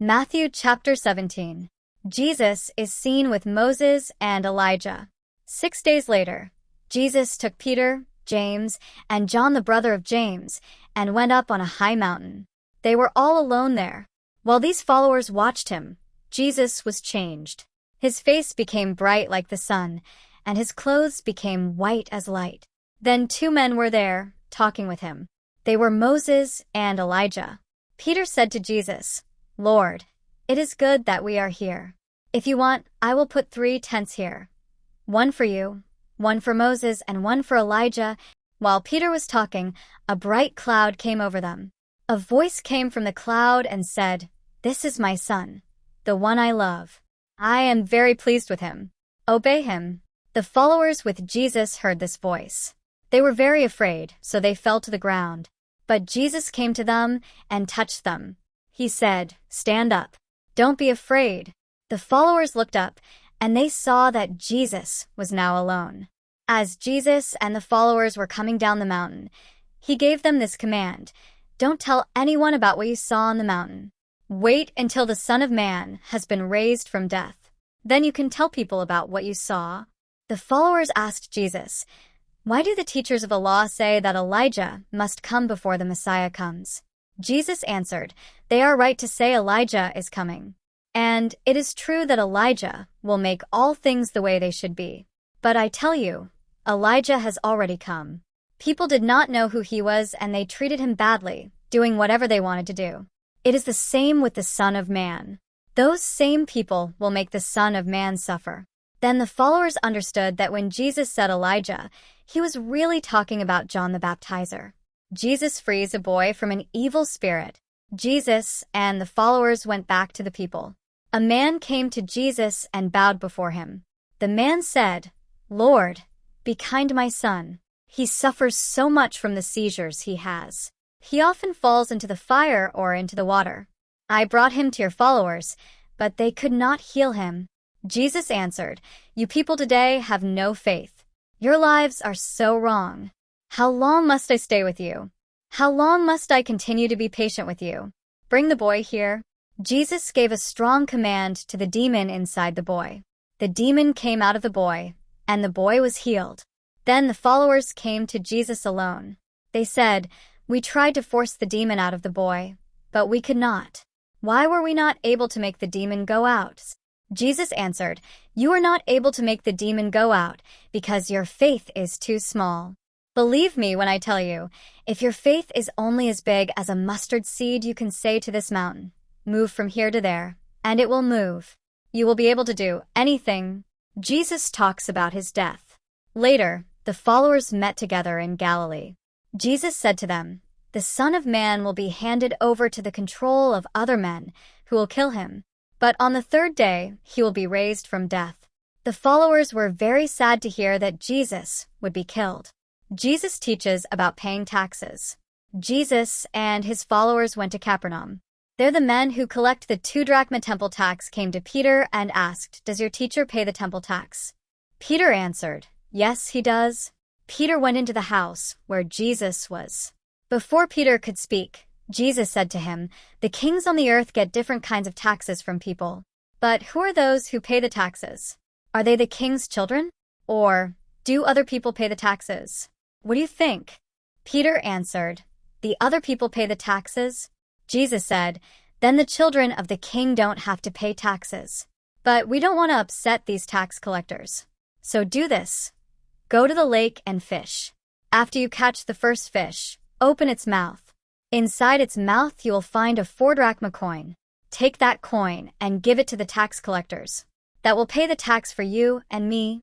Matthew chapter 17. Jesus is seen with Moses and Elijah. 6 days later, Jesus took Peter, James, and John the brother of James, and went up on a high mountain. They were all alone there. While these followers watched him, Jesus was changed. His face became bright like the sun, and his clothes became white as light. Then 2 men were there, talking with him. They were Moses and Elijah. Peter said to Jesus, "Lord, it is good that we are here. If you want, I will put 3 tents here. One for you, one for Moses, and one for Elijah." While Peter was talking, a bright cloud came over them. A voice came from the cloud and said, "This is my son, the one I love. I am very pleased with him. Obey him." The followers with Jesus heard this voice. They were very afraid, so they fell to the ground. But Jesus came to them and touched them. He said, "Stand up. Don't be afraid." The followers looked up, and they saw that Jesus was now alone. As Jesus and the followers were coming down the mountain, he gave them this command: "Don't tell anyone about what you saw on the mountain. Wait until the Son of Man has been raised from death. Then you can tell people about what you saw." The followers asked Jesus, "Why do the teachers of the law say that Elijah must come before the Messiah comes?" Jesus answered, "They are right to say Elijah is coming. And it is true that Elijah will make all things the way they should be. But I tell you, Elijah has already come. People did not know who he was, and they treated him badly, doing whatever they wanted to do. It is the same with the Son of Man. Those same people will make the Son of Man suffer." Then the followers understood that when Jesus said Elijah, he was really talking about John the Baptizer. Jesus frees a boy from an evil spirit. Jesus and the followers went back to the people. A man came to Jesus and bowed before him. The man said, "Lord, be kind to my son. He suffers so much from the seizures he has. He often falls into the fire or into the water. I brought him to your followers, but they could not heal him." Jesus answered, "You people today have no faith. Your lives are so wrong. How long must I stay with you? How long must I continue to be patient with you? Bring the boy here." Jesus gave a strong command to the demon inside the boy. The demon came out of the boy, and the boy was healed. Then the followers came to Jesus alone. They said, "We tried to force the demon out of the boy, but we could not. Why were we not able to make the demon go out?" Jesus answered, "You are not able to make the demon go out because your faith is too small. Believe me when I tell you, if your faith is only as big as a mustard seed, you can say to this mountain, 'Move from here to there,' and it will move. You will be able to do anything." Jesus talks about his death. Later, the followers met together in Galilee. Jesus said to them, "The Son of Man will be handed over to the control of other men who will kill him. But on the 3rd day, he will be raised from death." The followers were very sad to hear that Jesus would be killed. Jesus teaches about paying taxes. Jesus and his followers went to Capernaum. There the men who collect the 2-drachma temple tax came to Peter and asked, "Does your teacher pay the temple tax?" Peter answered, "Yes, he does." Peter went into the house where Jesus was. Before Peter could speak, Jesus said to him, "The kings on the earth get different kinds of taxes from people. But who are those who pay the taxes? Are they the king's children? Or do other people pay the taxes? What do you think?" Peter answered, "The other people pay the taxes." Jesus said, "Then the children of the king don't have to pay taxes. But we don't want to upset these tax collectors. So do this. Go to the lake and fish. After you catch the first fish, open its mouth. Inside its mouth you will find a 4-drachma coin. Take that coin and give it to the tax collectors. That will pay the tax for you and me